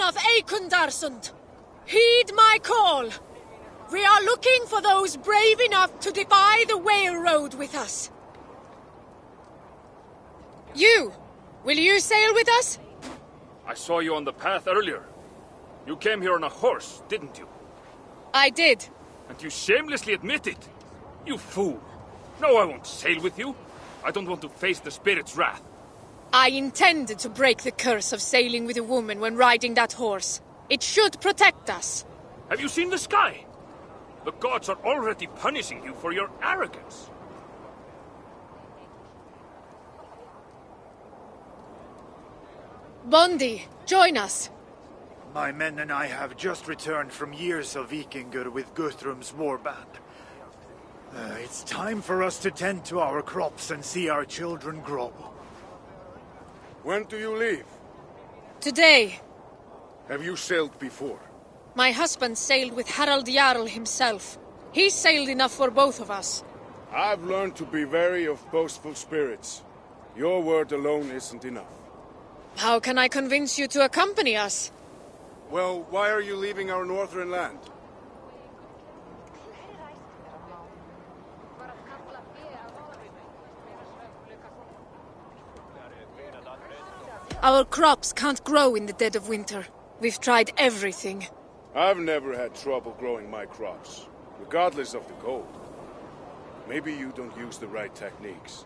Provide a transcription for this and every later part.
of Eikundarsund, heed my call. We are looking for those brave enough to defy the whale road with us. You! Will you sail with us? I saw you on the path earlier. You came here on a horse, didn't you? I did. And you shamelessly admit it. You fool. No, I won't sail with you. I don't want to face the spirit's wrath. I intended to break the curse of sailing with a woman when riding that horse. It should protect us. Have you seen the sky? The gods are already punishing you for your arrogance. Bondi, join us. My men and I have just returned from years of Vikingur with Guthrum's warband. It's time for us to tend to our crops and see our children grow. When do you leave? Today. Have you sailed before? My husband sailed with Harald Jarl himself. He sailed enough for both of us. I've learned to be wary of boastful spirits. Your word alone isn't enough. How can I convince you to accompany us? Well, why are you leaving our northern land? Our crops can't grow in the dead of winter. We've tried everything. I've never had trouble growing my crops, regardless of the cold. Maybe you don't use the right techniques.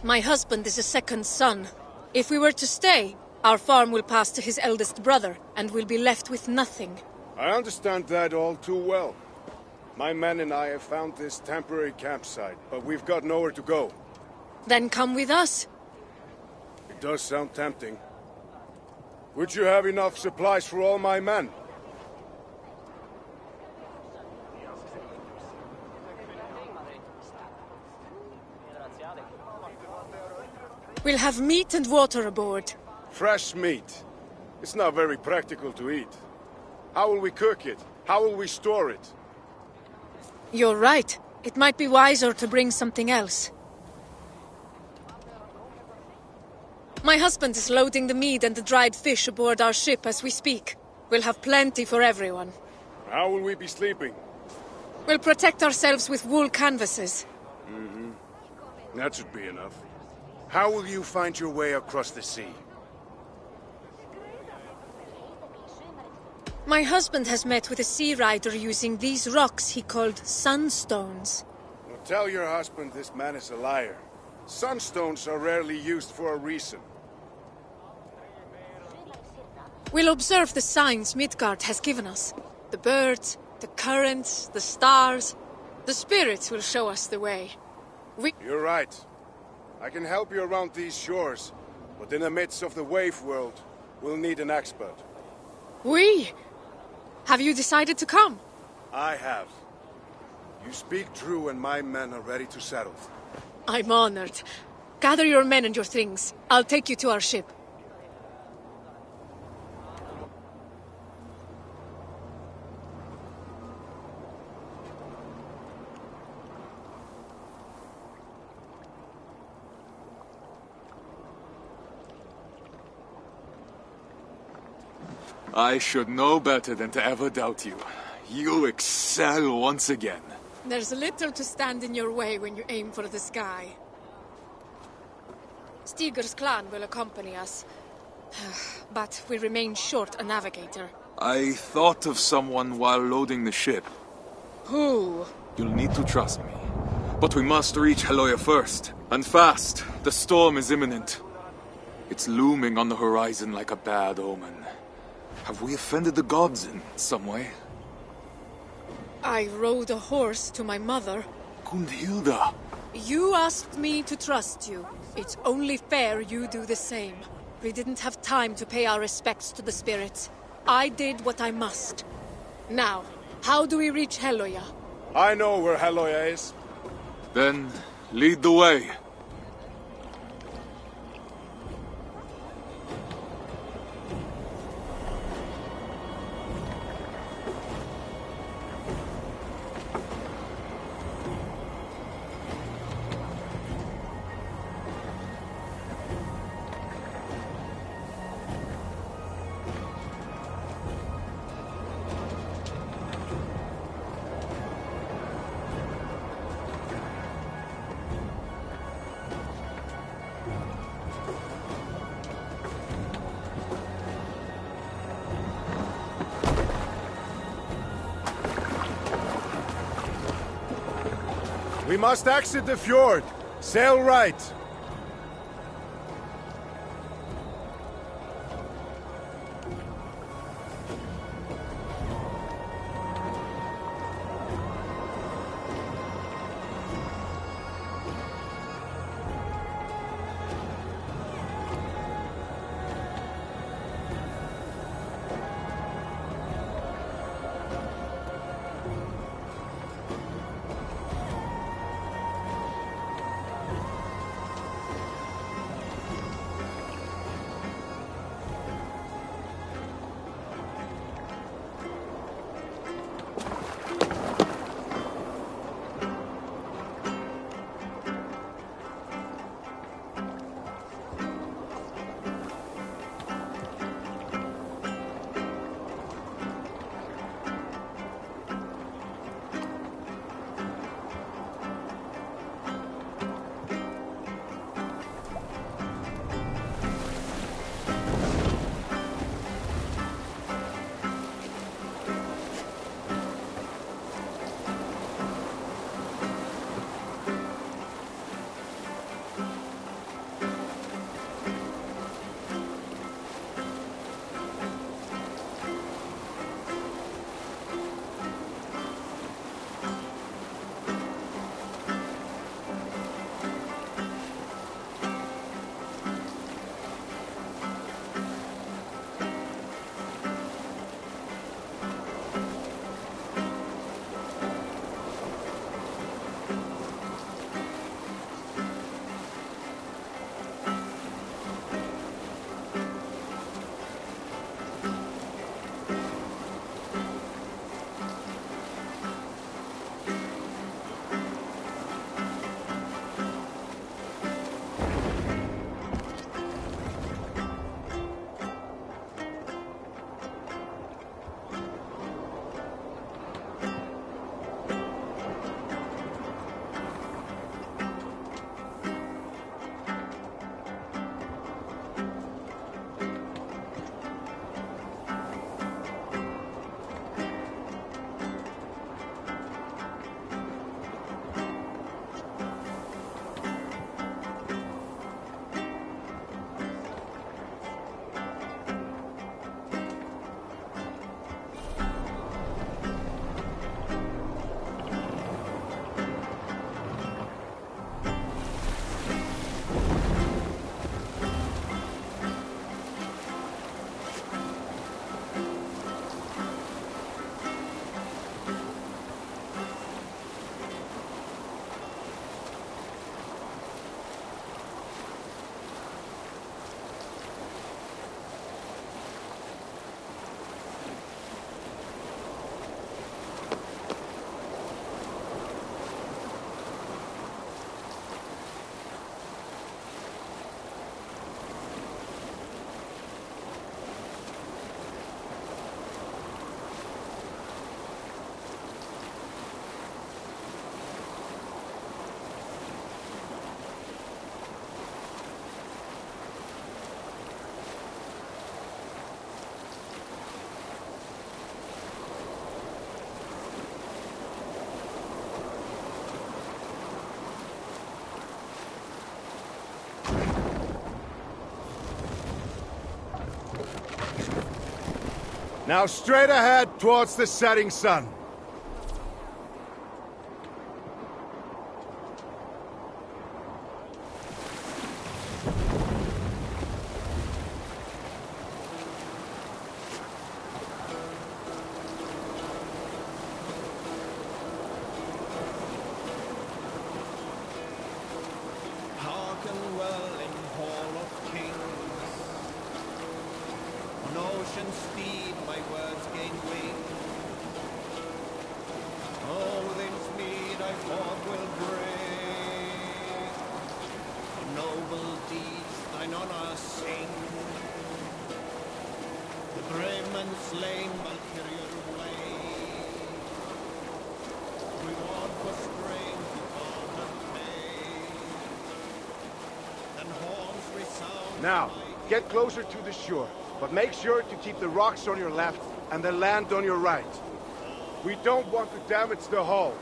My husband is a second son. If we were to stay, our farm will pass to his eldest brother, and we'll be left with nothing. I understand that all too well. My men and I have found this temporary campsite, but we've got nowhere to go. Then come with us. It does sound tempting. Would you have enough supplies for all my men? We'll have meat and water aboard. Fresh meat. It's not very practical to eat. How will we cook it? How will we store it? You're right. It might be wiser to bring something else. My husband is loading the meat and the dried fish aboard our ship as we speak. We'll have plenty for everyone. How will we be sleeping? We'll protect ourselves with wool canvases. That should be enough. How will you find your way across the sea? My husband has met with a sea rider using these rocks he called sunstones. Well, tell your husband this man is a liar. Sunstones are rarely used for a reason. We'll observe the signs Midgard has given us. The birds, the currents, the stars. The spirits will show us the way. You're right. I can help you around these shores, but in the midst of the wave world, we'll need an expert. We? Have you decided to come? I have. You speak true and my men are ready to settle. I'm honored. Gather your men and your things. I'll take you to our ship. I should know better than to ever doubt you. You excel once again. There's little to stand in your way when you aim for the sky. Stigur's clan will accompany us, but we remain short a navigator. I thought of someone while loading the ship. Who? You'll need to trust me. But we must reach Heloia first, and fast. The storm is imminent. It's looming on the horizon like a bad omen. Have we offended the gods in some way? I rode a horse to my mother. Gundhilda! You asked me to trust you. It's only fair you do the same. We didn't have time to pay our respects to the spirits. I did what I must. Now, how do we reach Heloya? I know where Heloya is. Then, lead the way. We must exit the fjord. Sail right. Now straight ahead towards the setting sun. ocean speed, my words gain weight. Odin's mead I thought will break. For noble deeds thine honor sing. The brave men slain, Valkyrie way. Reward for strength, God and pain. Then horns resound. Now, get closer to the shore, but make sure to keep the rocks on your left and the land on your right. We don't want to damage the hull.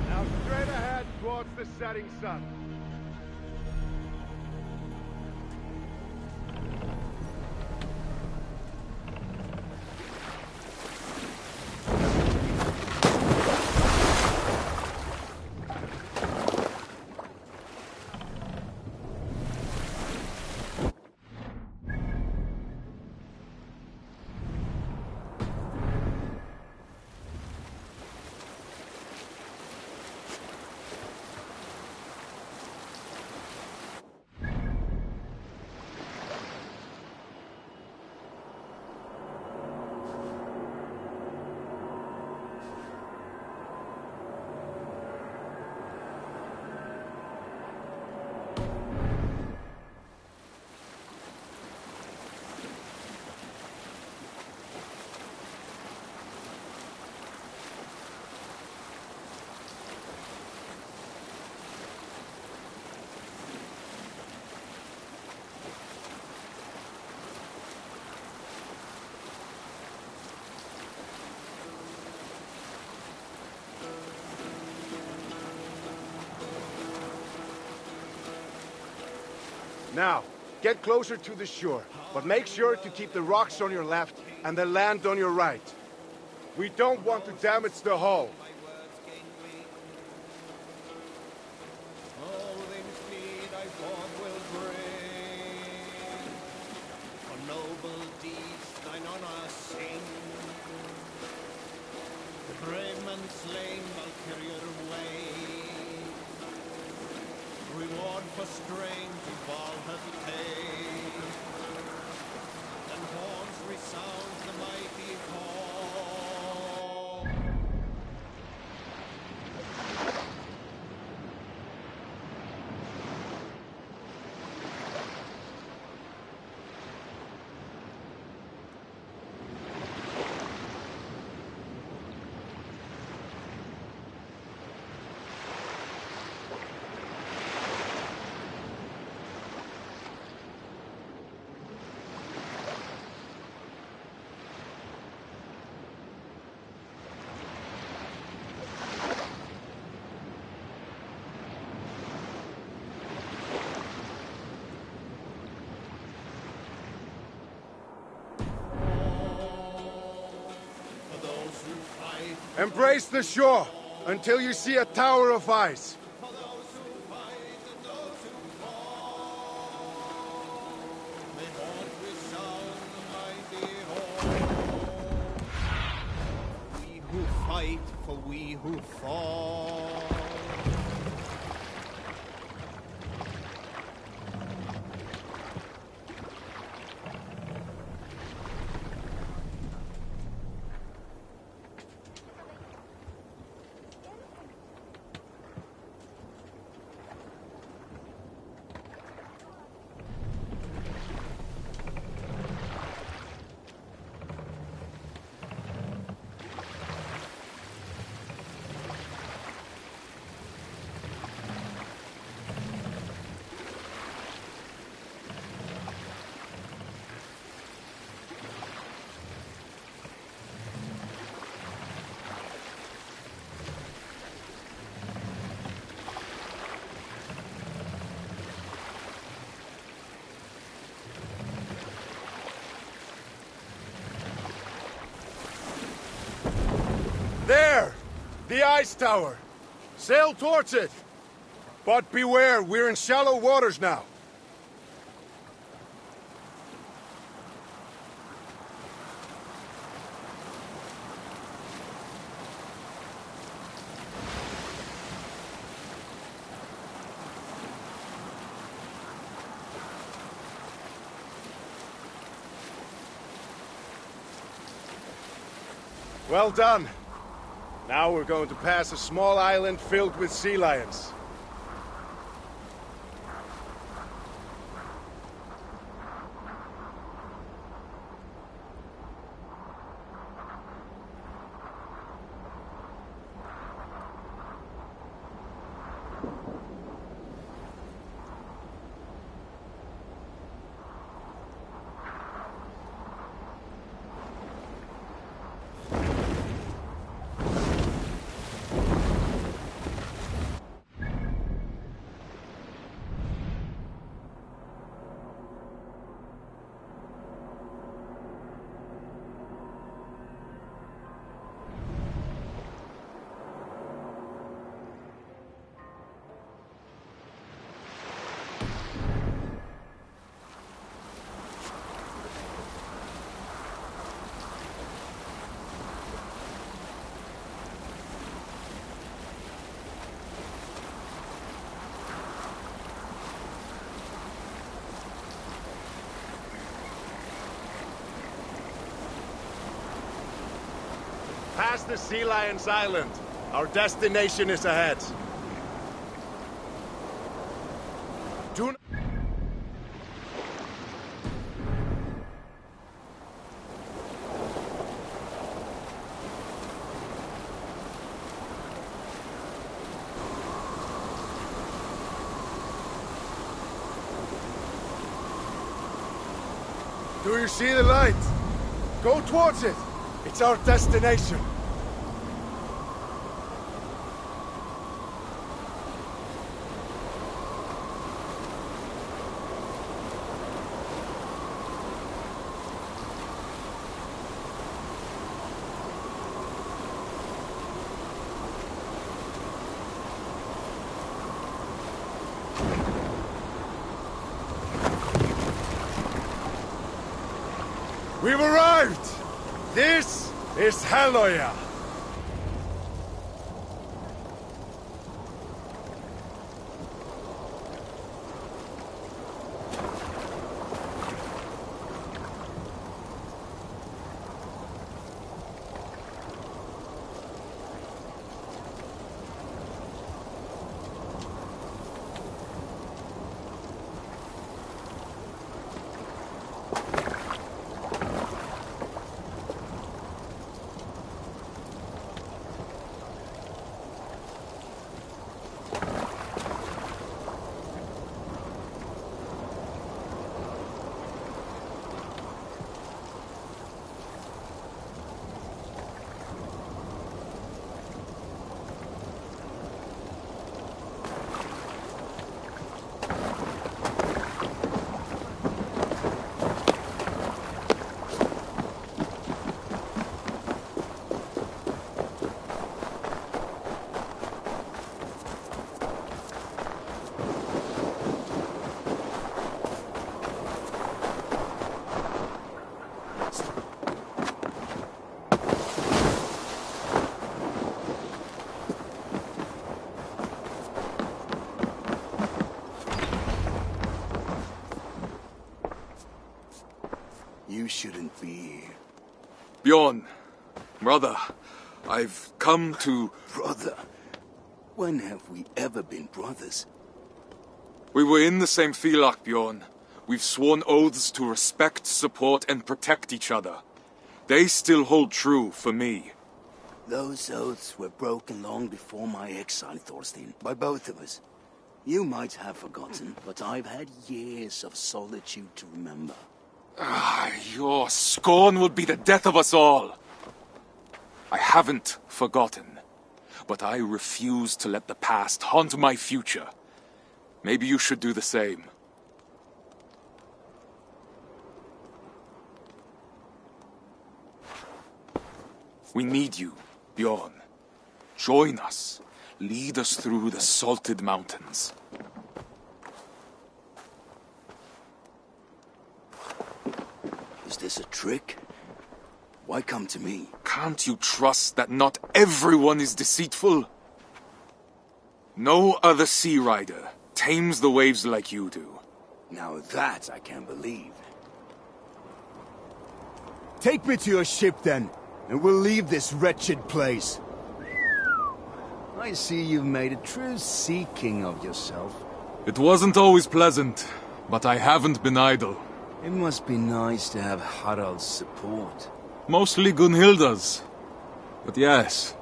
Now straight ahead towards the setting sun. Now, get closer to the shore, but make sure to keep the rocks on your left and the land on your right. We don't want to damage the hull. Odin's mead I thought will bring. For noble deeds thine honor sing. The brave men slain, Valkyrie way. Reward for strength, if all have paid. Then horns resound the mighty call. Embrace the shore until you see a tower of ice. We who fight for we who fall. There! The ice tower! Sail towards it! But beware, we're in shallow waters now. Well done. Now we're going to pass a small island filled with sea lions. Past the Sea Lions Island. Our destination is ahead. Do you see the light? Go towards it. It's our destination. We've arrived! This is Haloya! You shouldn't be here. Bjorn, brother, I've come to... Brother? When have we ever been brothers? We were in the same Phelak, Bjorn. We've sworn oaths to respect, support, and protect each other. They still hold true for me. Those oaths were broken long before my exile, Thorstein, by both of us. You might have forgotten, but I've had years of solitude to remember. Your scorn would be the death of us all. I haven't forgotten, but I refuse to let the past haunt my future. Maybe you should do the same. We need you. Bjorn, join us. Lead us through the salted mountains. Is this a trick? Why come to me? Can't you trust that not everyone is deceitful? No other sea rider tames the waves like you do. Now that I can't believe. Take me to your ship then, and we'll leave this wretched place. I see you've made a true sea king of yourself. It wasn't always pleasant, but I haven't been idle. It must be nice to have Harald's support. Mostly Gunhilda's. But yes.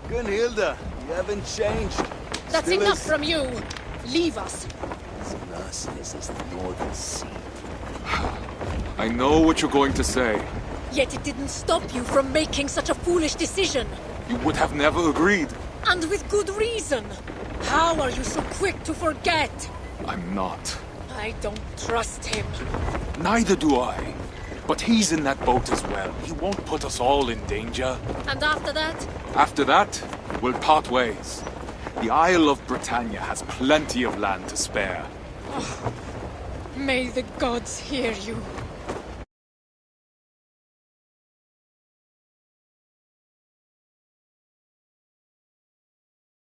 Gunhilda, you haven't changed. That's Still enough as- from you. Leave us. As merciless as the Northern Sea. I know what you're going to say. Yet it didn't stop you from making such a foolish decision. You would have never agreed. And with good reason. How are you so quick to forget? I'm not. I don't trust him. Neither do I. But he's in that boat as well. He won't put us all in danger. And after that? After that, we'll part ways. The Isle of Britannia has plenty of land to spare. May the gods hear you.